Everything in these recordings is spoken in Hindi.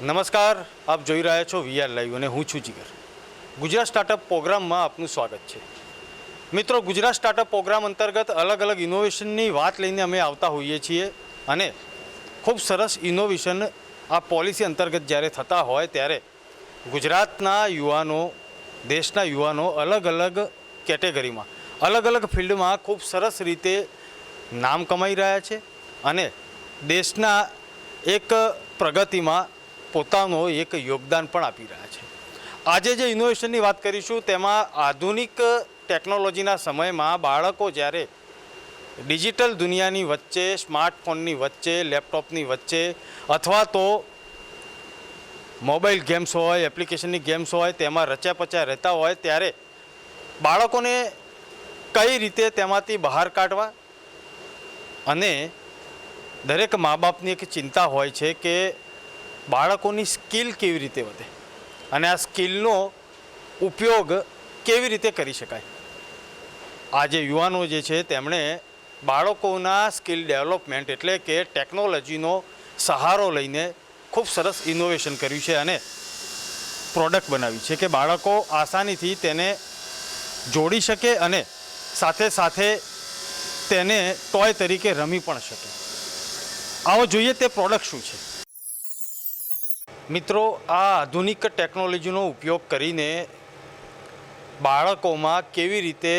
નમસ્કાર, આપ જોઈ રહ્યા છો વીઆર લાઈવ અને હું છું જીગર. ગુજરાત સ્ટાર્ટઅપ પ્રોગ્રામમાં આપનું સ્વાગત છે. મિત્રો, ગુજરાત સ્ટાર્ટઅપ પ્રોગ્રામ અંતર્ગત અલગ અલગ ઇનોવેશનની વાત લઈને અમે આવતા હોઈએ છીએ અને ખૂબ સરસ ઇનોવેશન આ પોલિસી અંતર્ગત જ્યારે થતા હોય ત્યારે ગુજરાતના યુવાનો, દેશના યુવાનો અલગ અલગ કેટેગરીમાં, અલગ અલગ ફિલ્ડમાં ખૂબ સરસ રીતે નામ કમાઈ રહ્યા છે અને દેશના એક પ્રગતિમાં પોતાનો એક યોગદાન પણ આપી રહ્યા છે. આજે જે ઇનોવેશનની વાત કરીશું તેમાં આધુનિક ટેકનોલોજીના સમયમાં બાળકો જ્યારે ડિજિટલ દુનિયાની વચ્ચે, સ્માર્ટફોનની વચ્ચે, લેપટોપની વચ્ચે અથવા તો મોબાઈલ ગેમ્સ હોય, એપ્લિકેશનની ગેમ્સ હોય તેમાં રચ્યા પચ્યા રહેતા હોય ત્યારે બાળકોને કઈ રીતે તેમાંથી બહાર કાઢવા અને દરેક મા બાપની એક ચિંતા હોય છે કે બાળકોની સ્કિલ કેવી રીતે વધે અને આ સ્કિલનો ઉપયોગ કેવી રીતે કરી શકાય. આ જે યુવાનો જે છે તેમણે બાળકોના સ્કિલ ડેવલપમેન્ટ એટલે કે ટેકનોલોજીનો સહારો લઈને ખૂબ સરસ ઇનોવેશન કર્યું છે અને પ્રોડક્ટ બનાવી છે કે બાળકો આસાનીથી તેને જોડી શકે અને સાથે સાથે તેને ટોય તરીકે રમી પણ શકે. આવો જોઈએ તે પ્રોડક્ટ શું છે. મિત્રો, આ આધુનિક ટેકનોલોજીનો ઉપયોગ કરીને બાળકોમાં કેવી રીતે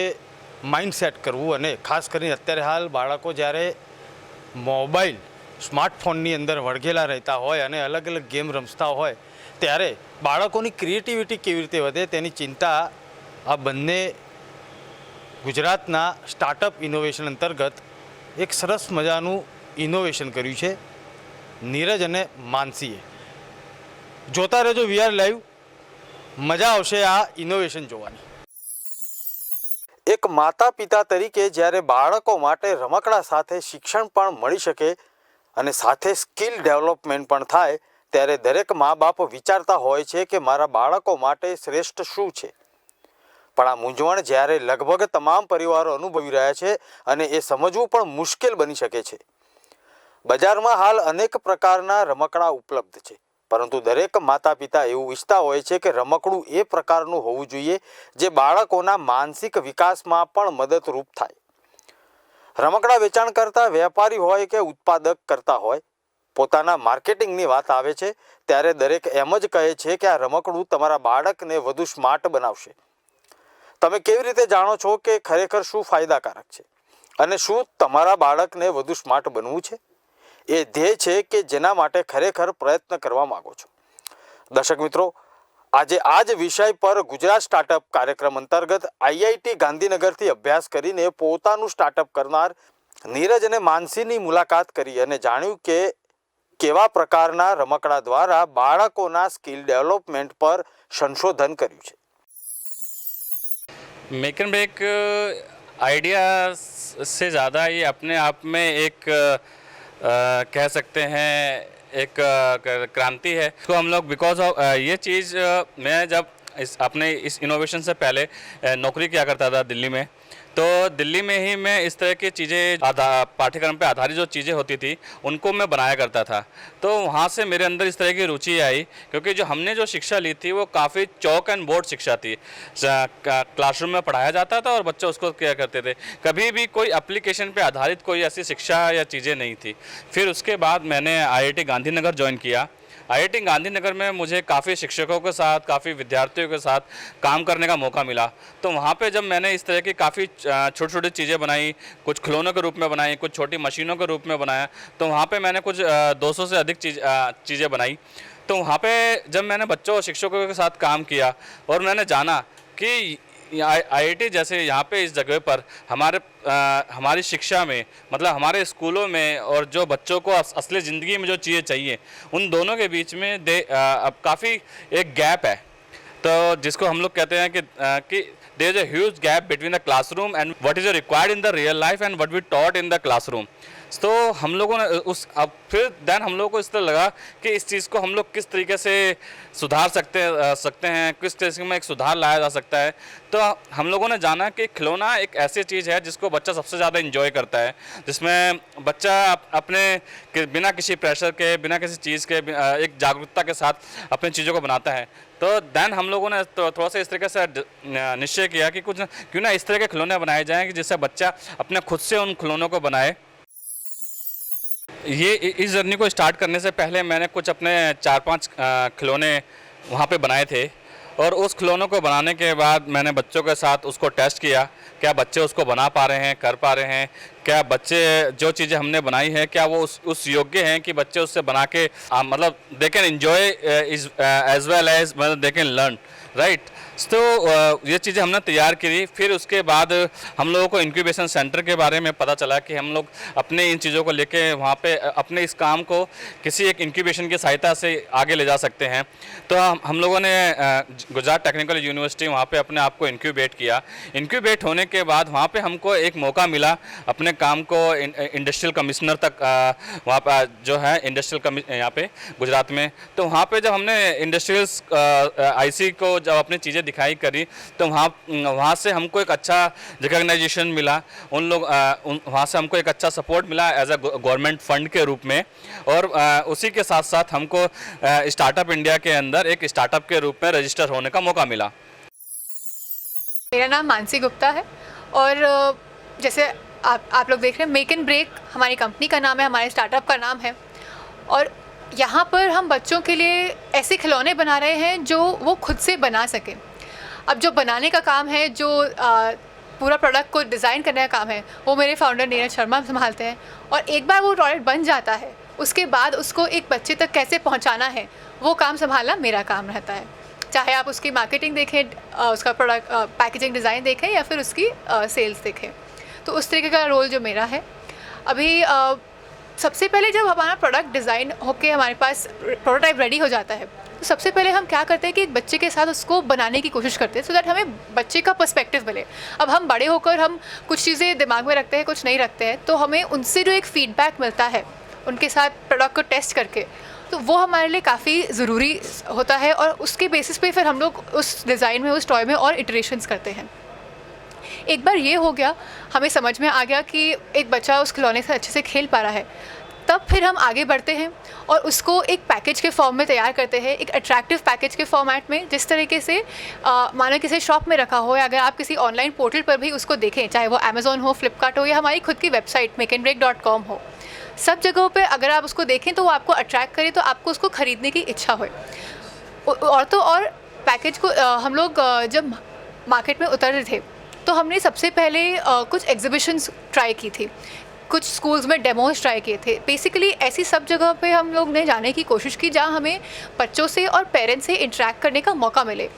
માઇન્ડસેટ કરવું અને ખાસ કરીને અત્યારે હાલ બાળકો જ્યારે મોબાઈલ, સ્માર્ટફોનની અંદર વળગેલા રહેતા હોય અને અલગ અલગ ગેમ રમતા હોય ત્યારે બાળકોની ક્રિએટિવિટી કેવી રીતે વધે તેની ચિંતા આ બંને ગુજરાતના સ્ટાર્ટઅપ ઇનોવેશન અંતર્ગત એક સરસ મજાનું ઇનોવેશન કર્યું છે નીરજ અને માનસીએ. જોતા રહેજો વીઆર લાઈવ, મજા આવશે આ ઇનોવેશન જોવાની. એક માતા પિતા તરીકે જ્યારે બાળકો માટે રમકડા સાથે શિક્ષણ પણ મળી શકે અને સાથે સ્કિલ ડેવલપમેન્ટ પણ થાય ત્યારે દરેક મા બાપ વિચારતા હોય છે કે મારા બાળકો માટે શ્રેષ્ઠ શું છે. પણ આ મૂંઝવણ જ્યારે લગભગ તમામ પરિવારો અનુભવી રહ્યા છે અને એ સમજવું પણ મુશ્કેલ બની શકે છે. બજારમાં હાલ અનેક પ્રકારના રમકડા ઉપલબ્ધ છે, પરંતુ દરેક માતા પિતા એવું ઈચ્છતા હોય છે કે રમકડું એ પ્રકારનું હોવું જોઈએ જે બાળકોના માનસિક વિકાસમાં પણ મદદરૂપ થાય. રમકડા વેચાણ કરતા વેપારી હોય કે ઉત્પાદક કરતા હોય, પોતાના માર્કેટિંગની વાત આવે છે ત્યારે દરેક એમ જ કહે છે કે આ રમકડું તમારા બાળકને વધુ સ્માર્ટ બનાવશે. તમે કેવી રીતે જાણો છો કે ખરેખર શું ફાયદાકારક છે અને શું તમારા બાળકને વધુ સ્માર્ટ બનવું છે? એ ધ્યેય છે કે જેના માટે ખરેખર પ્રયત્ન કરવા માગો છો. દર્શક મિત્રો, આજે આ જ વિષય પર ગુજરાત સ્ટાર્ટઅપ કાર્યક્રમ અંતર્ગત આઈઆઈટી ગાંધીનગરથી અભ્યાસ કરીને પોતાનું સ્ટાર્ટઅપ કરનાર નીરજ અને માનસીની મુલાકાત કરી અને જાણ્યું કે કેવા પ્રકારના રમકડા દ્વારા બાળકોના સ્કિલ ડેવલપમેન્ટ પર સંશોધન કર્યું છે. मेक एंड ब्रेक आइडिया से ज़्यादा ये अपने आप में एक कह सकते हैं एक क्रांति है. तो हम लोग बिकॉज ऑफ ये चीज़ मैं जब अपने इस इनोवेशन से पहले नौकरी किया करता था दिल्ली में, तो दिल्ली में ही मैं इस तरह की चीज़ें पाठ्यक्रम पे आधारित जो चीज़ें होती थी उनको मैं बनाया करता था. तो वहाँ से मेरे अंदर इस तरह की रुचि आई, क्योंकि जो हमने जो शिक्षा ली थी वो काफ़ी चौक एंड बोर्ड शिक्षा थी. क्लासरूम में पढ़ाया जाता था और बच्चे उसको क्या करते थे, कभी भी कोई एप्लीकेशन पे आधारित कोई ऐसी शिक्षा या चीज़ें नहीं थी. फिर उसके बाद मैंने IIT गांधीनगर ज्वाइन किया. IIT गांधीनगर में मुझे काफ़ी शिक्षकों के साथ, काफ़ी विद्यार्थियों के साथ काम करने का मौका मिला. तो वहाँ पे जब मैंने इस तरह की काफ़ी छोटी छोटी चीज़ें बनाई, कुछ खिलौनों के रूप में बनाई, कुछ छोटी मशीनों के रूप में बनाया, तो वहाँ पे मैंने कुछ 200 से अधिक चीज़ें बनाई. तो वहाँ पे जब मैंने बच्चों और शिक्षकों के साथ काम किया और मैंने जाना कि IIT जैसे यहाँ पे इस जगह पर हमारी शिक्षा में, मतलब हमारे स्कूलों में और जो बच्चों को असली ज़िंदगी में जो चीज़ें चाहिए उन दोनों के बीच में अब काफ़ी एक गैप है. तो जिसको हम लोग कहते हैं कि there is a huge gap between the classroom and what is required in the real life and what we taught in the classroom. तो हम लोगों ने उस अब फिर देन हम लोगों को इस तरह लगा कि इस चीज़ को हम लोग किस तरीके से सुधार सकते हैं, किस तरीके में एक सुधार लाया जा सकता है। तो हम लोगों ने जाना कि खिलौना एक ऐसी चीज़ है जिसको बच्चा सबसे ज़्यादा इंजॉय करता है, जिसमें बच्चा अपने बिना किसी प्रेशर के, बिना किसी चीज़ के एक जागरूकता के साथ अपनी चीज़ों को बनाता है। तो देन हम लोगों ने तो थोड़ा सा इस तरीके से निश्चय किया कि कुछ क्यों ना इस तरह के खिलौने बनाए जाएँ कि जिससे बच्चा अपने खुद से उन खिलौनों को बनाए। ये इस जर्नी को स्टार्ट करने से पहले मैंने कुछ अपने 4-5 खिलौने वहाँ पे बनाए थे, और उस खिलौनों को बनाने के बाद मैंने बच्चों के साथ उसको टेस्ट किया, क्या बच्चे उसको बना पा रहे हैं, कर पा रहे हैं, क्या बच्चे जो चीज़ें हमने बनाई हैं क्या वो उस योग्य हैं कि बच्चे उससे बना के मतलब they can enjoy is as well as मतलब दे कैन लर्न, राइट। तो ये चीज़ें हमने तैयार करी। फिर उसके बाद हम लोगों को इंक्यूबेशन सेंटर के बारे में पता चला कि हम लोग अपने इन चीज़ों को लेके वहाँ पे अपने इस काम को किसी एक इंक्यूबेशन की सहायता से आगे ले जा सकते हैं। तो हम लोगों ने गुजरात टेक्निकल यूनिवर्सिटी वहाँ पे अपने आप को इंक्यूबेट किया। इंक्यूबेट होने के बाद वहाँ पे हमको एक मौका मिला अपने काम को इंडस्ट्रियल कमिश्नर तक वहाँ पर जो है इंडस्ट्रियल यहाँ पे गुजरात में, तो वहाँ पे जब हमने इंडस्ट्रियल आईसी को जब अपनी चीज़ें दिखाई करी तो वहाँ से हमको एक अच्छा रिकग्नाइजेशन मिला। वहाँ से हमको एक अच्छा सपोर्ट मिला एज अ गवर्नमेंट फंड के रूप में, और उसी के साथ साथ हमको स्टार्टअप इंडिया के अंदर एक स्टार्टअप के रूप में रजिस्टर होने का मौका मिला। मेरा नाम मानसी गुप्ता है, और जैसे आप लोग देख रहे हैं मेक एंड ब्रेक हमारी कंपनी का नाम है, हमारे स्टार्टअप का नाम है, और यहाँ पर हम बच्चों के लिए ऐसे खिलौने बना रहे हैं जो वो खुद से बना सकें। अब जो बनाने का काम है, जो पूरा प्रोडक्ट को डिज़ाइन करने का काम है, वो मेरे फाउंडर नीरज शर्मा संभालते हैं, और एक बार वो प्रोडक्ट बन जाता है उसके बाद उसको एक बच्चे तक कैसे पहुँचाना है वो काम संभालना मेरा काम रहता है। चाहे आप उसकी मार्केटिंग देखें, उसका प्रोडक्ट पैकेजिंग डिज़ाइन देखें, या फिर उसकी सेल्स देखें, तो उस तरीके का रोल जो मेरा है। अभी सबसे पहले जब हमारा प्रोडक्ट डिज़ाइन होके हमारे पास प्रोटोटाइप रेडी हो जाता है, तो सबसे पहले हम क्या करते हैं कि एक बच्चे के साथ उसको बनाने की कोशिश करते हैं, सो दैट हमें बच्चे का पर्सपेक्टिव मिले। अब हम बड़े होकर हम कुछ चीज़ें दिमाग में रखते हैं, कुछ नहीं रखते हैं, तो हमें उनसे जो एक फ़ीडबैक मिलता है उनके साथ प्रोडक्ट को टेस्ट करके, तो वो हमारे लिए काफ़ी ज़रूरी होता है, और उसके बेसिस पे फिर हम लोग उस डिज़ाइन में, उस टॉय में और इटरेशंस करते हैं। एक बार ये हो गया, हमें समझ में आ गया कि एक बच्चा उस खिलौने से अच्छे से खेल पा रहा है, तब फिर हम आगे बढ़ते हैं और उसको एक पैकेज के फॉर्म में तैयार करते हैं, एक अट्रैक्टिव पैकेज के फॉर्मेट में, जिस तरीके से मानो किसी शॉप में रखा हो, या अगर आप किसी ऑनलाइन पोर्टल पर भी उसको देखें, चाहे वो अमेज़ॉन हो, फ्लिपकार्ट हो, या हमारी खुद की वेबसाइट makeandbreak.com हो, सब जगहों पे अगर आप उसको देखें तो वो आपको अट्रैक्ट करे, तो आपको उसको ख़रीदने की इच्छा हो। और तो और पैकेज को हम लोग जब मार्केट में उतर रहे थे तो हमने सबसे पहले कुछ एग्जीबिशंस ट्राई की थी, कुछ स्कूल्स में डेमोज ट्राई किए थे। बेसिकली ऐसी सब जगह पे हम लोग ने जाने की कोशिश की जहाँ हमें बच्चों से और पेरेंट्स से इंटरेक्ट करने का मौका मिले।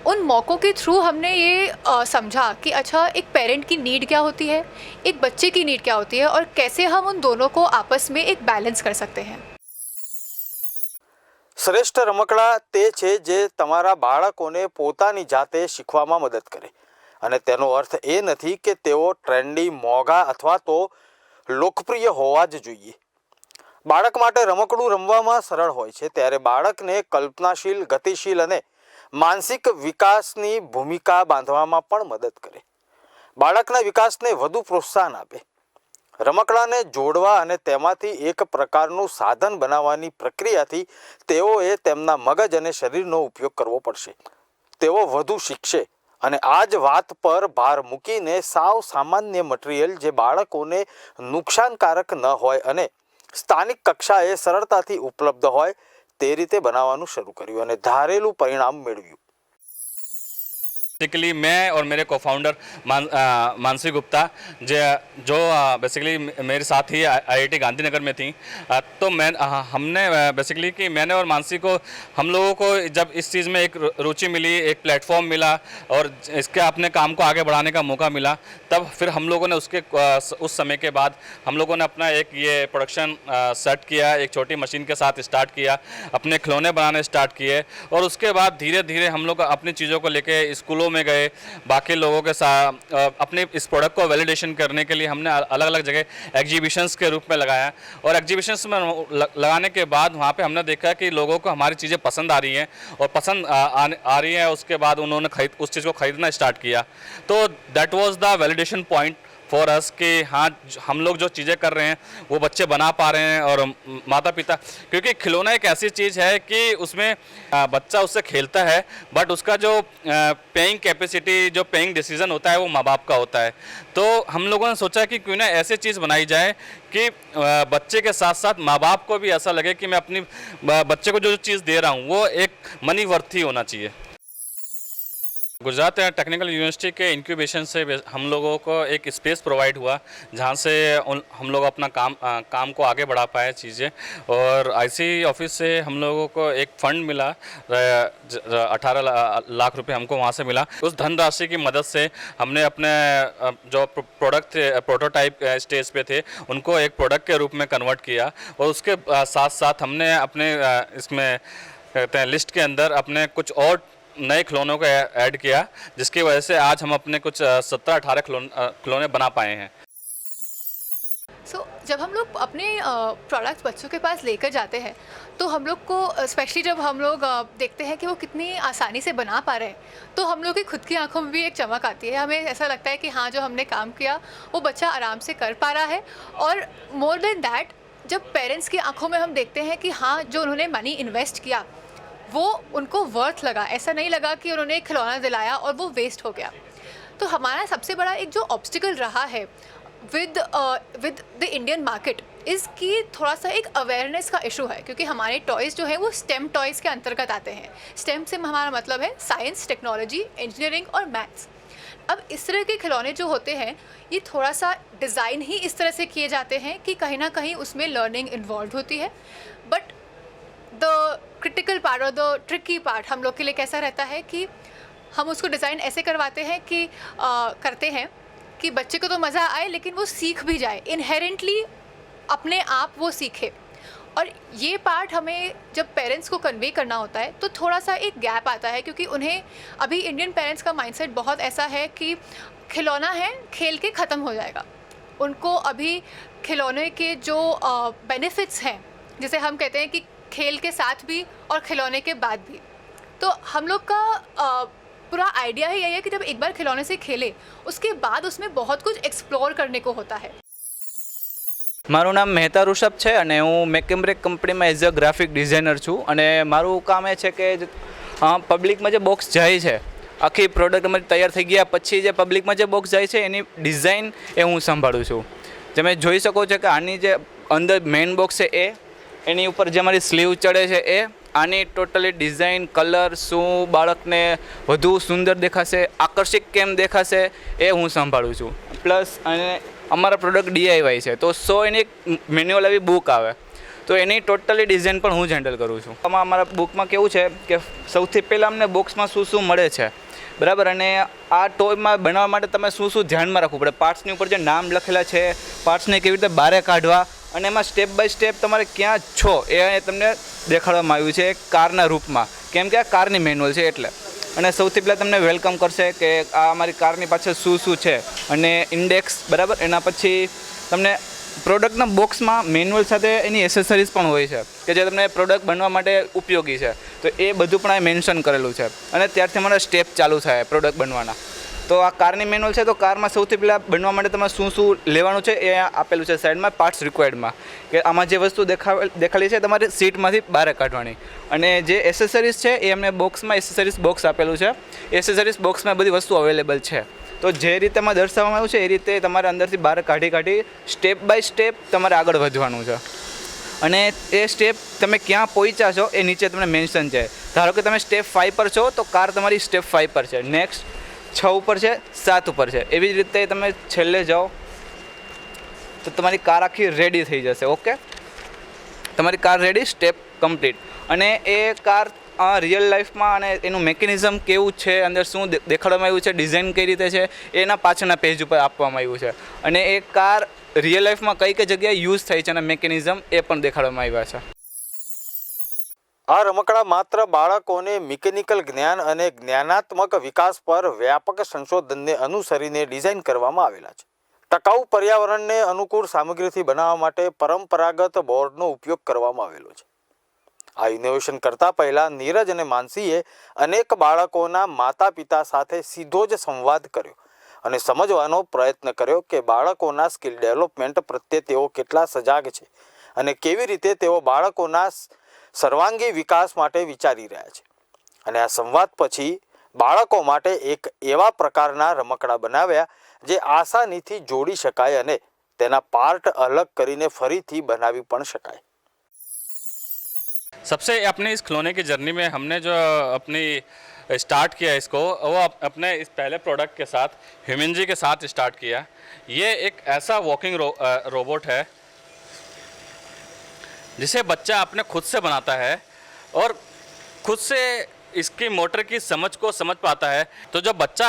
उन मौक़ों के थ्रू हमने ये समझा कि अच्छा, एक पेरेंट की नीड क्या होती है, एक बच्चे की नीड क्या होती है, और कैसे हम उन दोनों को आपस में एक बैलेंस कर सकते हैं। શ્રેષ્ઠ રમકડા તે છે જે તમારા બાળકોને પોતાની જાતે શીખવામાં મદદ કરે, અને તેનો અર્થ એ નથી કે તેઓ ટ્રેન્ડી, મોંઘા અથવા તો લોકપ્રિય હોવા જ જોઈએ। બાળક માટે રમકડું રમવામાં સરળ હોય છે, ત્યારે બાળકને કલ્પનાશીલ, ગતિશીલ અને માનસિક વિકાસની ભૂમિકા બાંધવામાં પણ મદદ કરે। બાળકના વિકાસને વધુ પ્રોત્સાહન આપે। રમકડાને જોડવા અને તેમાંથી એક પ્રકારનું સાધન બનાવવાની પ્રક્રિયાથી તેઓએ તેમના મગજ અને શરીરનો ઉપયોગ કરવો પડશે। તેઓ વધુ શીખશે, અને આ જ વાત પર ભાર મૂકીને સાવ સામાન્ય મટીરિયલ જે બાળકોને નુકસાનકારક ન હોય અને સ્થાનિક કક્ષાએ સરળતાથી ઉપલબ્ધ હોય તે રીતે બનાવવાનું શરૂ કર્યું અને ધારેલું પરિણામ મેળવ્યું। बेसिकली मैं और मेरे को फाउंडर मानसी गुप्ता जो बेसिकली मेरे साथ ही आईआईटी गांधीनगर में थी, तो हमने बेसिकली कि मैंने और मानसी को, हम लोगों को जब इस चीज़ में एक रुचि मिली, एक प्लेटफॉर्म मिला और इसके अपने काम को आगे बढ़ाने का मौका मिला, तब फिर हम लोगों ने उस समय के बाद हम लोगों ने अपना एक ये प्रोडक्शन सेट किया, एक छोटी मशीन के साथ स्टार्ट किया, अपने खिलौने बनाने स्टार्ट किए, और उसके बाद धीरे धीरे हम लोग अपनी चीज़ों को लेके स्कूलों में गए, बाकी लोगों के साथ अपने इस प्रोडक्ट को वैलिडेशन करने के लिए हमने अलग अलग जगह एग्जीबिशंस के रूप में लगाया। और एग्जीबिशंस में लगाने के बाद वहाँ पे हमने देखा कि लोगों को हमारी चीज़ें पसंद आ रही हैं, और पसंद आ रही हैं, उसके बाद उन्होंने उस चीज़ को खरीदना स्टार्ट किया। तो that was the validation point for us कि हाँ, हम लोग जो चीज़ें कर रहे हैं वो बच्चे बना पा रहे हैं, और माता पिता, क्योंकि खिलौना एक ऐसी चीज़ है कि उसमें बच्चा उससे खेलता है, बट उसका जो पेइंग कैपेसिटी, जो पेइंग डिसीजन होता है वो माँ बाप का होता है। तो हम लोगों ने सोचा कि क्यों ना ऐसी चीज़ बनाई जाए कि बच्चे के साथ साथ माँ बाप को भी ऐसा लगे कि मैं अपनी बच्चे को जो चीज़ दे रहा हूँ वो एक मनी वर्थ ही होना चाहिए। गुजरात टेक्निकल यूनिवर्सिटी के इंक्यूबेशन से हम लोगों को एक स्पेस प्रोवाइड हुआ जहाँ से हम लोग अपना काम को आगे बढ़ा पाए चीज़ें। और आईसी ऑफिस से हम लोगों को एक फ़ंड मिला, 18 लाख रुपए हमको वहाँ से मिला। उस धनराशि की मदद से हमने अपने जो प्रोडक्ट थे, प्रोटोटाइप स्टेज पे थे, उनको एक प्रोडक्ट के रूप में कन्वर्ट किया। और उसके साथ साथ हमने अपने इसमें कहते हैं लिस्ट के अंदर अपने कुछ और नए खिलौनों को ऐड किया, जिसकी वजह से आज हम अपने कुछ 17-18 खिलौने बना पाए हैं। जब हम लोग अपने प्रोडक्ट्स बच्चों के पास लेकर जाते हैं तो हम लोग को स्पेशली जब हम लोग देखते हैं कि वो कितनी आसानी से बना पा रहे हैं, तो हम लोग की खुद की आंखों में भी एक चमक आती है। हमें ऐसा लगता है कि हाँ, जो हमने काम किया वो बच्चा आराम से कर पा रहा है। और मोर देन दैट, जब पेरेंट्स की आंखों में हम देखते हैं कि हाँ, जो उन्होंने मनी इन्वेस्ट किया वो उनको वर्थ लगा, ऐसा नहीं लगा कि उन्होंने एक खिलौना दिलाया और वो वेस्ट हो गया। तो हमारा सबसे बड़ा एक जो ऑब्स्टिकल रहा है with the Indian market is कि थोड़ा सा एक अवेयरनेस का इशू है, क्योंकि हमारे टॉयज़ जो हैं वो स्टेम टॉयज़ के अंतर्गत आते हैं। स्टेम से हमारा मतलब है साइंस, टेक्नोलॉजी, इंजीनियरिंग और मैथ्स। अब इस तरह के खिलौने जो होते हैं ये थोड़ा सा डिज़ाइन ही इस तरह से किए जाते हैं कि कहीं ना कहीं उसमें लर्निंग इन्वॉल्व होती है। बट द क्रिटिकल पार्ट और द ट्रिकी पार्ट हम लोग के लिए कैसा रहता है कि हम उसको डिज़ाइन ऐसे करवाते हैं कि करते हैं कि बच्चे को तो मज़ा आए लेकिन वो सीख भी जाए, इनहेरेंटली अपने आप वो सीखे। और ये पार्ट हमें जब पेरेंट्स को कन्वे करना होता है तो थोड़ा सा एक गैप आता है, क्योंकि उन्हें अभी इंडियन पेरेंट्स का माइंडसेट बहुत ऐसा है कि खिलौना है, खेल के ख़त्म हो जाएगा। उनको अभी खिलौने के जो बेनिफिट्स हैं, जैसे हम कहते हैं कि खेल के साथ भी और खिलौने के बाद भी, तो हम लोग का पूरा आइडिया ही यही है कि जब एक बार खिलौने से खेले उसके बाद उसमें बहुत कुछ एक्सप्लोर करने को होता है। મારું નામ મહેતા ઋષભ છે અને હું મેકએમ્બ્રેક કંપનીમાં એઝ અ ગ્રાફિક ડિઝાઇનર છું। અને મારું કામ એ છે કે પબ્લિકમાં જે બોક્સ જાય છે, આખી પ્રોડક્ટ અમારી તૈયાર થઈ ગયા પછી જે પબ્લિકમાં જે બોક્સ જાય છે એની ડિઝાઇન એ હું સંભાળું છું। તમે જોઈ શકો છો કે આની જે અંદર મેઇન બોક્સ છે એની ઉપર જે અમારી સ્લીવ ચડે છે એ આની ટોટલી ડિઝાઇન, કલર, શું બાળકને વધુ સુંદર દેખાશે, આકર્ષક કેમ દેખાશે એ હું સંભાળું છું। પ્લસ અને અમારા પ્રોડક્ટ DIY છે તો એની એક મેન્યુઅલ આવી બુક આવે તો એની ટોટલી ડિઝાઇન પણ હું જ હેન્ડલ કરું છું। આમાં અમારા બુકમાં કેવું છે કે સૌથી પહેલાં અમને બોક્સમાં શું મળે છે, બરાબર, અને આ ટોયમાં બનાવવા માટે તમે શું ધ્યાનમાં રાખવું પડે, પાર્ટ્સની ઉપર જે નામ લખેલા છે, પાર્ટ્સને કેવી રીતે બહાર કાઢવા, અને એમાં સ્ટેપ બાય સ્ટેપ તમારે ક્યાં છો એ તમને દેખાડવામાં આવ્યું છે એક કારના રૂપમાં, કેમ કે આ કારની મેન્યુઅલ છે એટલે। અને સૌથી પહેલાં તમને વેલકમ કરશે કે આ અમારી કારની પાછળ શું છે અને ઇન્ડેક્સ, બરાબર। એના પછી તમને પ્રોડક્ટના બોક્સમાં મેન્યુઅલ સાથે એની એસેસરીઝ પણ હોય છે કે જે તમને પ્રોડક્ટ બનવા માટે ઉપયોગી છે, તો એ બધું પણ આ મેન્શન કરેલું છે। અને ત્યારથી અમારા સ્ટેપ ચાલુ થાય પ્રોડક્ટ બનવાના। તો આ કારની મેન્યુઅલ છે તો કારમાં સૌથી પહેલાં બનવા માટે તમારે શું લેવાનું છે એ આપેલું છે સાઈડમાં પાર્ટ્સ રિક્વાયર્ડમાં, કે આમાં જે વસ્તુ દેખાડી છે તમારે સીટમાંથી બહાર કાઢવાની। અને જે એસેસરીઝ છે એ અમને બોક્સમાં એસેસરીઝ બોક્સ આપેલું છે, એસેસરીઝ બોક્સમાં બધી વસ્તુ અવેલેબલ છે। તો જે રીતે એમાં દર્શાવવામાં આવ્યું છે એ રીતે તમારે અંદરથી બહાર કાઢી સ્ટેપ બાય સ્ટેપ તમારે આગળ વધવાનું છે। અને એ સ્ટેપ તમે ક્યાં પહોંચ્યા છો એ નીચે તમને મેન્શન છે। ધારો કે તમે સ્ટેપ 5 પર છો તો કાર તમારી સ્ટેપ 5 પર છે, નેક્સ્ટ 6 ઉપર છે, 7 ઉપર છે, એવી જ રીતે તમે છેલ્લે જાઓ તો તમારી કાર આખી રેડી થઈ જશે। ઓકે, તમારી કાર રેડી, સ્ટેપ કમ્પ્લીટ। અને એ કાર રિયલ લાઈફમાં અને એનું મેકેનિઝમ કેવું છે, અંદર શું દેખાડવામાં આવ્યું છે, ડિઝાઇન કઈ રીતે છે, એના પાછળના પેજ ઉપર આપવામાં આવ્યું છે। અને એ કાર રિયલ લાઈફમાં કઈ જગ્યાએ યુઝ થાય છે અને મેકેનિઝમ એ પણ દેખાડવામાં આવ્યા છે। આ રમકડા માત્ર બાળકોને મિકેનિકલ જ્ઞાન અને જ્ઞાનાત્મક વિકાસ પર વ્યાપક સંશોધનને અનુસરીને ડિઝાઇન કરવામાં આવેલા છે. ટકાઉ પર્યાવરણને અનુકૂળ સામગ્રીથી બનાવવા માટે પરંપરાગત બોર્ડનો ઉપયોગ કરવામાં આવેલો છે. આ ઇનોવેશન કરતા પહેલા નીરજ અને માનસીએ અનેક બાળકોના માતા પિતા સાથે સીધો જ સંવાદ કર્યો અને સમજવાનો પ્રયત્ન કર્યો કે બાળકોના સ્કિલ ડેવલપમેન્ટ પ્રત્યે તેઓ કેટલા સજાગ છે અને કેવી રીતે તેઓ બાળકોના સર્વાંગી વિકાસ માટે વિચારી રહ્યા છે. અને આ સંવાદ પછી બાળકો માટે એક એવા પ્રકારના રમકડા બનાવ્યા જે આસાનીથી જોડી શકાય અને તેના પાર્ટ અલગ કરીને ફરીથી બનાવી પણ શકાય. सबसे अपनी इस खिलौने की जर्नी में हमने जो अपनी स्टार्ट किया इसको वो अपने इस पहले प्रोडक्ट के साथ ह्यूमन जी के साथ स्टार्ट किया. ये एक ऐसा वॉकिंग रोबोट है जिसे बच्चा अपने खुद से बनाता है और खुद से इसकी मोटर की समझ को समझ पाता है. तो जब बच्चा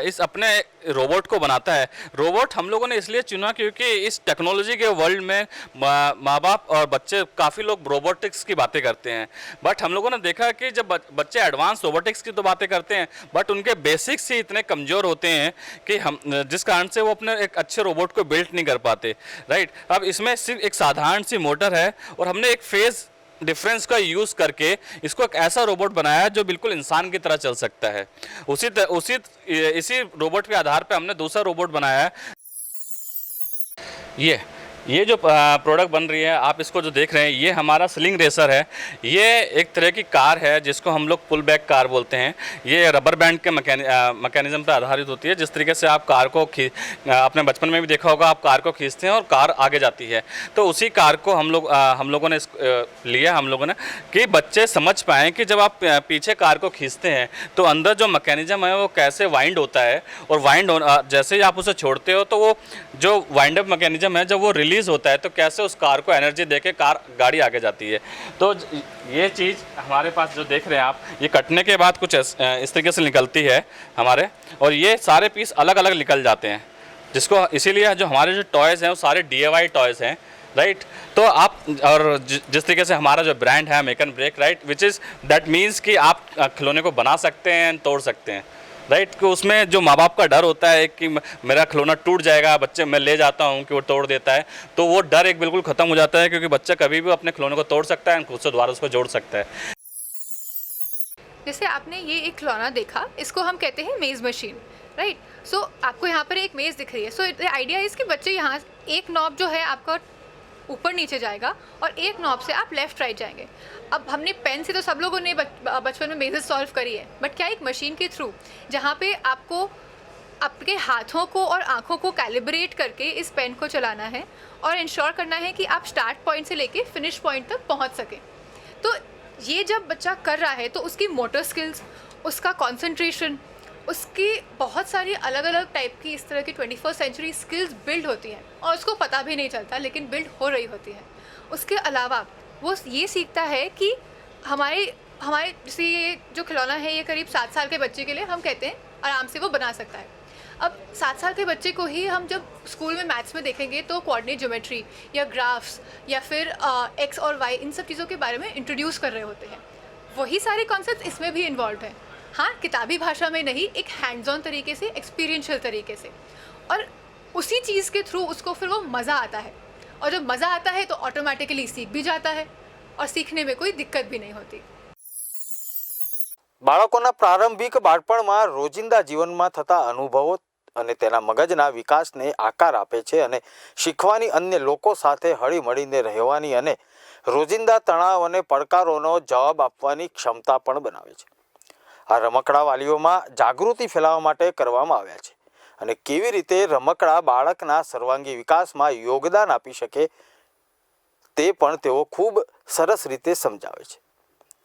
इस अपने रोबोट को बनाता है, रोबोट हम लोगों ने इसलिए चुना क्योंकि इस टेक्नोलॉजी के वर्ल्ड में माँ बाप और बच्चे काफ़ी लोग रोबोटिक्स की बातें करते हैं, बट हम लोगों ने देखा कि जब बच्चे एडवांस रोबोटिक्स की तो बातें करते हैं बट उनके बेसिक्स ही इतने कमज़ोर होते हैं कि हम जिस कारण से वो अपने एक अच्छे रोबोट को बिल्ड नहीं कर पाते. राइट. अब इसमें सिर्फ एक साधारण सी मोटर है और हमने एक फेज़ डिफरेंस का यूज़ करके इसको एक ऐसा रोबोट बनाया जो बिल्कुल इंसान की तरह चल सकता है. इसी रोबोट के आधार पे हमने दूसरा रोबोट बनाया है. ये जो प्रोडक्ट बन रही है आप इसको जो देख रहे हैं ये हमारा स्लिंग रेसर है. ये एक तरह की कार है जिसको हम लोग पुल बैक कार बोलते हैं. ये रबर बैंड के मैकेनिज्म पर आधारित होती है. जिस तरीके से आप कार को अपने बचपन में भी देखा होगा, आप कार को खींचते हैं और कार आगे जाती है, तो उसी कार को हम लोगों ने लिया हम लोगों ने कि बच्चे समझ पाएँ कि जब आप पीछे कार को खींचते हैं तो अंदर जो मैकेनिज्म है वो कैसे वाइंड होता है और जैसे ही आप उसे छोड़ते हो तो वो जो वाइंड अप मैकेनिज्म है जब वो रिलीज़ होता है तो कैसे उस कार को एनर्जी देके गाड़ी आगे जाती है. तो ये चीज़ हमारे पास जो देख रहे हैं आप, ये कटने के बाद कुछ इस तरीके से निकलती है हमारे, और ये सारे पीस अलग अलग निकल जाते हैं जिसको इसीलिए जो हमारे जो टॉयज़ हैं वो सारे DIY टॉयज़ हैं. राइट. तो आप और जिस तरीके से हमारा जो ब्रांड है make and break, right, which is that means कि आप खिलौने को बना सकते हैं, तोड़ सकते हैं. राइट. कि उसमें जो माँ बाप का डर होता है कि मेरा खिलौना टूट जाएगा, बच्चे मैं ले जाता हूँ कि वो तोड़ देता है, तो वो डर एक बिल्कुल ख़त्म हो जाता है क्योंकि बच्चा कभी भी अपने खिलौने को तोड़ सकता है, खुद से दोबारा उसको जोड़ सकता है. जैसे आपने ये एक खिलौना देखा, इसको हम कहते हैं मेज़ मशीन. राइट. सो आपको यहाँ पर एक मेज़ दिख रही है. सो द आइडिया इज़ कि बच्चे यहाँ एक नॉब जो है आपका ऊपर नीचे जाएगा और एक नॉब से आप लेफ़्ट राइट जाएंगे. अब हमने पेन से तो सब लोगों ने बचपन में मेज़ेस सॉल्व करी है, बट क्या एक मशीन के थ्रू जहाँ पे आपको आपके हाथों को और आँखों को कैलिब्रेट करके इस पेन को चलाना है और इंश्योर करना है कि आप स्टार्ट पॉइंट से लेके फिनिश पॉइंट तक पहुँच सकें. तो ये जब बच्चा कर रहा है तो उसकी मोटर स्किल्स, उसका कॉन्सेंट्रेशन, उसकी बहुत सारी अलग अलग टाइप की इस तरह की 21st सेंचुरी स्किल्स बिल्ड होती हैं और उसको पता भी नहीं चलता लेकिन बिल्ड हो रही होती है. उसके अलावा वो ये सीखता है कि हमारे जैसे ये जो खिलौना है ये करीब 7 साल के बच्चे के लिए हम कहते हैं आराम से वो बना सकता है. अब 7 साल के बच्चे को ही हम जब स्कूल में मैथ्स में देखेंगे तो कोऑर्डिनेट ज्योमेट्री या ग्राफ्स या फिर एक्स और वाई इन सब चीज़ों के बारे में इंट्रोड्यूस कर रहे होते हैं. वही सारे कॉन्सेप्ट इसमें भी इन्वॉल्व हैं. हाँ, किताबी भाषा में नहीं, एक हैंड्स ऑन तरीके से, एक्सपीरियंशियल तरीके से, और उसी चीज़ के थ्रू उसको फिर वो मज़ा आता है. और जब मज़ा आता है तो ऑटोमेटिकली सीख भी जाता है और सीखने में कोई दिक्कत भी नहीं होती. બાળકોના પ્રારંભિક બાળપણમાં રોજિંદા જીવનમાં થતા અનુભવો અને તેના મગજના વિકાસને આકાર આપે છે અને શીખવાની અન્ય લોકો સાથે હળીમળીને રહેવાની અને રોજિંદા તણાવ અને પડકારોનો જવાબ આપવાની ક્ષમતા પણ બનાવે છે. આ રમકડા વાલીઓમાં જાગૃતિ ફેલાવવા માટે કરવામાં આવ્યા છે અને કેવી રીતે રમકડા બાળકના સર્વાંગી વિકાસમાં યોગદાન આપી શકે તે પણ તેઓ ખૂબ સરસ રીતે સમજાવે છે.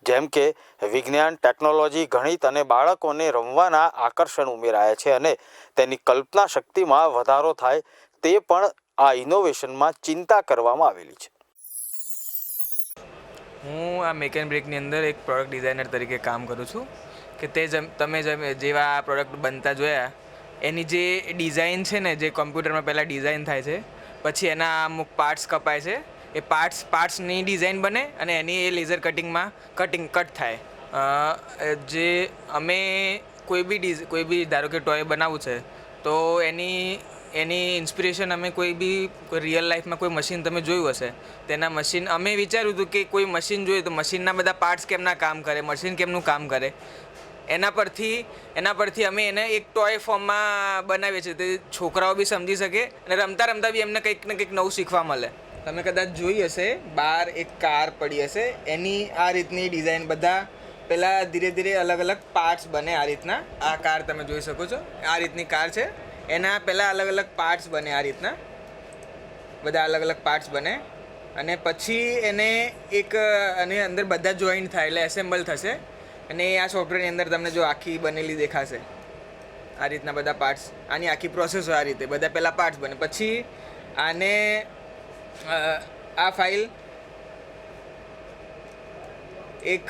જેમ કે વિજ્ઞાન, ટેકનોલોજી, ગણિત અને બાળકોને રમવાના આકર્ષણ ઉમેરાયા છે અને તેની કલ્પના શક્તિમાં વધારો થાય તે પણ આ ઇનોવેશનમાં ચિંતા કરવામાં આવેલી છે. હું આ મેક એન્ડ બ્રેકની અંદર એક પ્રોડક્ટ ડિઝાઇનર તરીકે કામ કરું છું કે તમે જેવા આ પ્રોડક્ટ બનતા જોયા એની જે ડિઝાઇન છે ને, જે કોમ્પ્યુટરમાં પહેલાં ડિઝાઇન થાય છે પછી એના અમુક પાર્ટ્સ કપાય છે એ પાર્ટ્સની ડિઝાઇન બને અને એની એ લેઝર કટિંગમાં કટ થાય. જે અમે કોઈ બી ધારો કે ટોય બનાવવું છે તો એની ઇન્સ્પિરેશન અમે કોઈ રિયલ લાઈફમાં કોઈ મશીન તમે જોયું હશે તેના મશીન અમે વિચાર્યું હતું કે કોઈ મશીન જોઈએ તો મશીનના બધા પાર્ટ્સ કેમના કામ કરે, મશીન કેમનું કામ કરે, એના પરથી અમે એને એક ટોય ફોર્મમાં બનાવીએ છીએ. તે છોકરાઓ બી સમજી શકે અને રમતા રમતા બી એમને કંઈક ને કંઈક નવું શીખવા મળે. તમે કદાચ જોઈ હશે બહાર એક કાર પડી હશે, એની આ રીતની ડિઝાઇન બધા પહેલાં ધીરે ધીરે અલગ અલગ પાર્ટ્સ બને. આ રીતના આ કાર તમે જોઈ શકો છો, આ રીતની કાર છે, એના પહેલાં અલગ અલગ પાર્ટ્સ બને. આ રીતના બધા અલગ અલગ પાર્ટ્સ બને અને પછી એને અને અંદર બધા જોઈન્ટ થાય એટલે એસેમ્બલ થશે અને આ સોફ્ટવેરની અંદર તમને જો આખી બનેલી દેખાશે. આ રીતના બધા પાર્ટ્સ, આની આખી પ્રોસેસ હોય. આ રીતે બધા પહેલાં પાર્ટ્સ બને, પછી આને આ ફાઇલ એક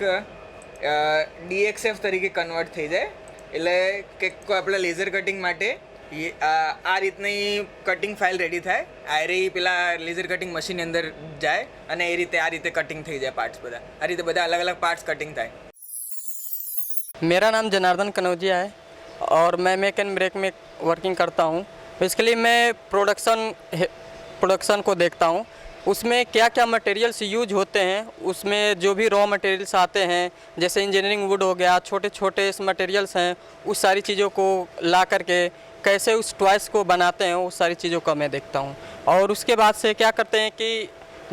DXF તરીકે કન્વર્ટ થઈ જાય. એટલે કે આપણે લેઝર કટિંગ માટે આ રીતની કટિંગ ફાઇલ રેડી થાય. આયરી પેલા લેઝર કટિંગ મશીનની અંદર જાય અને એ રીતે આ રીતે કટિંગ થઈ જાય પાર્ટ્સ બધા. આ રીતે બધા अलग अलग पार्ट्स कटिंग થાય. मेरा नाम जनार्दन कनौजिया है और मैं मेक एंड ब्रेक में वर्किंग करता हूँ. बेसिकली मैं प्रोडक्शन को देखता हूँ, उसमें क्या क्या मटेरियल्स यूज होते हैं, उसमें जो भी रॉ मटेरियल्स आते हैं जैसे इंजीनियरिंग वुड हो गया, छोटे छोटे मटेरियल्स हैं, उस सारी चीज़ों को ला करके कैसे उस टॉयस को बनाते हैं, उस सारी चीज़ों का मैं देखता हूँ. और उसके बाद से क्या करते हैं कि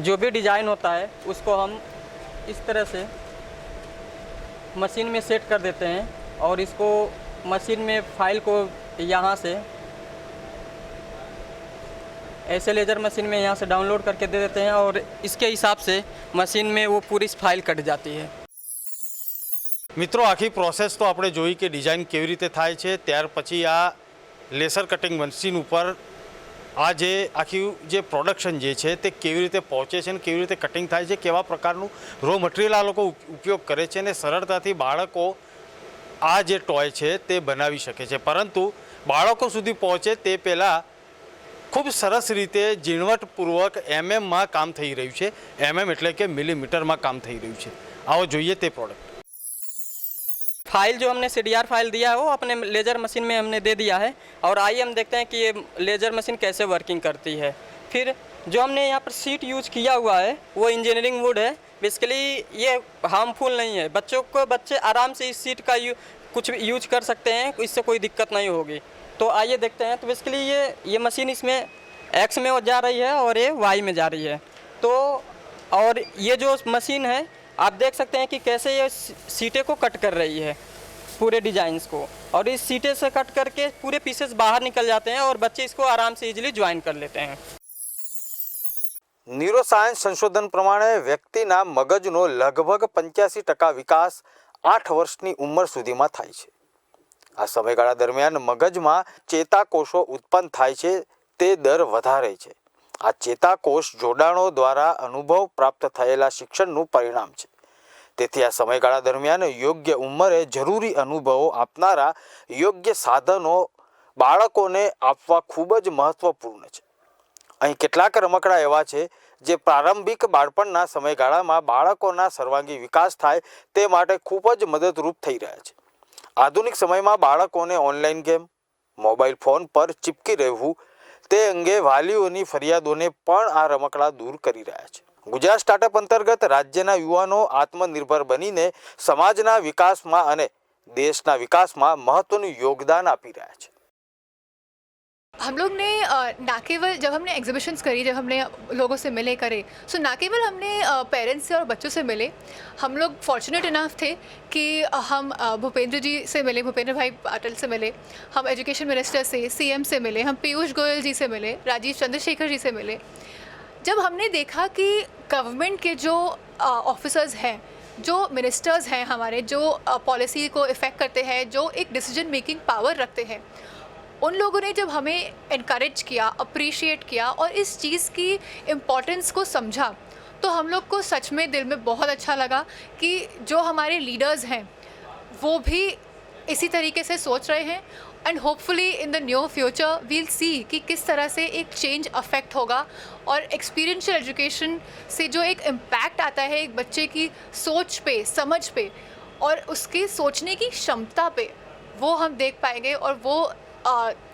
जो भी डिज़ाइन होता है उसको हम इस तरह से मशीन में सेट कर देते हैं और इसको मशीन में फाइल को यहाँ से ऐसे लेज़र मशीन में यहाँ से डाउनलोड करके दे देते हैं और इसके हिसाब से मशीन में वो पूरी फाइल कट जाती है. મિત્રો, આખી પ્રોસેસ તો આપણે જોઈ કે ડિઝાઇન કેવી રીતે થાય છે. ત્યાર પછી આ લેસર કટિંગ મશીન ઉપર આ જે આખી જે પ્રોડક્શન જે છે તે કેવી રીતે પહોંચે છે અને કેવી રીતે કટિંગ થાય છે, કેવા પ્રકારનું રો મટીરિયલ આ લોકો ઉપયોગ કરે છે અને સરળતાથી બાળકો આ જે ટોય છે તે બનાવી શકે છે. પરંતુ બાળકો સુધી પહોંચે તે પહેલાં ખૂબ સરસ રીતે ઝીણવટપૂર્વક MM કામ થઈ રહ્યું છે. MM એટલે કે મિલીમીટરમાં કામ થઈ રહ્યું છે. આવો જોઈએ તે પ્રોડક્ટ. फाइल जो हमने CDR फाइल दिया है वो अपने लेज़र मशीन में हमने दे दिया है और आइए हम देखते हैं कि ये लेज़र मशीन कैसे वर्किंग करती है. फिर जो हमने यहाँ पर सीट यूज किया हुआ है वो इंजीनियरिंग वुड है. बेसिकली ये हार्मफुल नहीं है, बच्चे आराम से इस सीट का कुछ यूज कर सकते हैं, इससे कोई दिक्कत नहीं होगी. तो आइए देखते हैं. तो बेसिकली ये मशीन इसमें X में जा रही है और ये Y में जा रही है. तो और ये जो मशीन है आप देख सकते हैं कि कैसे ये सीटें को कट कर रही है पूरे डिज़ाइंस को, और इस सीटें से कट करके पूरे पीसेस बाहर निकल जाते हैं और बच्चे इसको आराम से इजीली ज्वाइन कर लेते हैं. ન્યુરોસાયન્સ સંશોધન પ્રમાણે વ્યક્તિના મગજનો લગભગ 85% વિકાસ 8 વર્ષની ઉંમર સુધીમાં થાય છે. આ સમયગાળા દરમિયાન મગજમાં ચેતાકોષો ઉત્પન્ન થાય છે, તે દર વધારે છે. આ ચેતાકોષ જોડાણો દ્વારા અનુભવ પ્રાપ્ત થયેલા શિક્ષણનું પરિણામ છે. તેથી આ સમયગાળા દરમિયાન યોગ્ય ઉંમરે જરૂરી અનુભવો આપનારા યોગ્ય સાધનો બાળકોને આપવા ખૂબ જ મહત્વપૂર્ણ છે. અહીં કેટલાક રમકડા એવા છે જે પ્રારંભિક બાળપણના સમયગાળામાં બાળકોના સર્વાંગી વિકાસ થાય તે માટે ખૂબ જ મદદરૂપ થઈ રહ્યા છે. આધુનિક સમયમાં બાળકોને ઓનલાઈન ગેમ, મોબાઈલ ફોન પર ચીપકી રહેવું તે અંગે વાલીઓની ફરિયાદોને પણ આ રમકડા દૂર કરી રહ્યા છે. ગુજરાત સ્ટાર્ટઅપ અંતર્ગત રાજ્યના યુવાનો આત્મનિર્ભર બનીને સમાજના વિકાસમાં અને દેશના વિકાસમાં મહત્વનું યોગદાન આપી રહ્યા છે. हम लोग ने ना केवल जब हमने एग्जीबिशंस करी, जब हमने लोगों से मिले करे, सो ना केवल हमने पेरेंट्स से और बच्चों से मिले, हम लोग फॉर्चुनेट इनफ थे कि हम भूपेंद्र जी से मिले, भूपेंद्र भाई पाटिल से मिले, हम एजुकेशन मिनिस्टर से, CM से मिले, हम पीयूष गोयल जी से मिले, राजीव चंद्रशेखर जी से मिले. जब हमने देखा कि गवर्नमेंट के जो ऑफिसर्स हैं, जो मिनिस्टर्स हैं हमारे, जो पॉलिसी को इफ़ेक्ट करते हैं, जो एक डिसीजन मेकिंग पावर रखते हैं, उन लोगों ने जब हमें इनकरेज किया, अप्रिशिएट किया और इस चीज़ की इम्पोर्टेंस को समझा, तो हम लोग को सच में दिल में बहुत अच्छा लगा कि जो हमारे लीडर्स हैं वो भी इसी तरीके से सोच रहे हैं and hopefully in the new future will see कि किस तरह से एक चेंज अफेक्ट होगा और एक्सपीरियंशियल एजुकेशन से जो एक इम्पैक्ट आता है एक बच्चे की सोच पे, समझ पे और उसकी सोचने की क्षमता पे, वो हम देख पाएंगे। और वो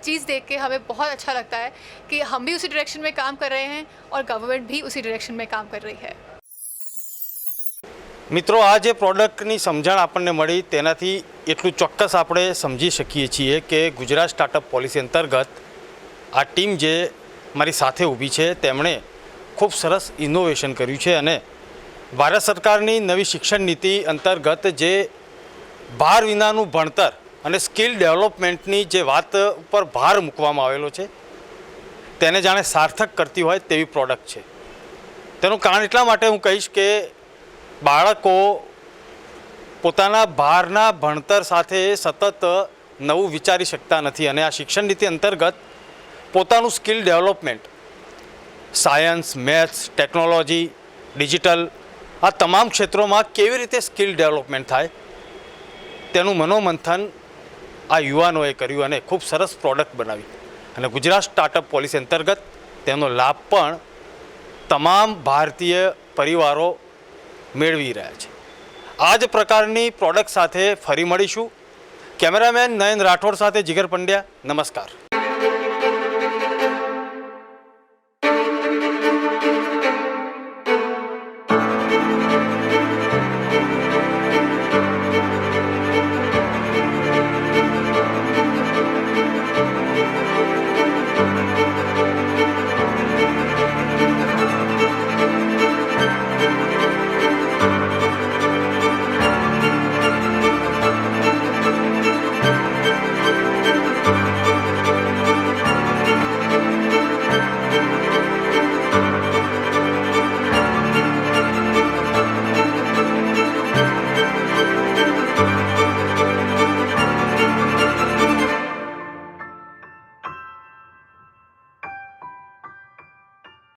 चीज़ देख के हमें बहुत अच्छा लगता है कि हम भी उसी डायरेक्शन में काम कर रहे हैं और गवर्नमेंट भी उसी डायरेक्शन में काम कर रही है। મિત્રો, આ જે પ્રોડક્ટની સમજણ આપણને મળી તેનાથી એટલું ચોક્કસ આપણે સમજી શકીએ છીએ કે ગુજરાત સ્ટાર્ટઅપ પોલિસી અંતર્ગત આ ટીમ જે મારી સાથે ઊભી છે તેમણે ખૂબ સરસ ઇનોવેશન કર્યું છે અને ભારત સરકારની નવી શિક્ષણ નીતિ અંતર્ગત જે ભાર વિનાનું ભણતર અને સ્કિલ ડેવલપમેન્ટની જે વાત ઉપર ભાર મૂકવામાં આવેલો છે તેને જાણે સાર્થક કરતી હોય તેવી પ્રોડક્ટ છે. તેનું કારણ એટલા માટે હું કહીશ કે બાળકો પોતાના બહારના ભણતર સાથે સતત નવું વિચારી શકતા નથી અને આ શિક્ષણ નીતિ અંતર્ગત પોતાનું skill development science, maths, technology, digital આ તમામ ક્ષેત્રોમાં કેવી રીતે સ્કિલ ડેવલપમેન્ટ થાય તેનું મનોમંથન આ યુવાનોએ કર્યું અને ખૂબ સરસ પ્રોડક્ટ બનાવી અને ગુજરાત સ્ટાર્ટઅપ પોલિસી અંતર્ગત તેનો લાભ પણ તમામ ભારતીય પરિવારો મેળવી રહ્યા છે. આ જ પ્રકારની પ્રોડક્ટ સાથે ફરી મળીશું. કેમેરામેન નયન રાઠોડ સાથે જીગર પંડ્યા, નમસ્કાર.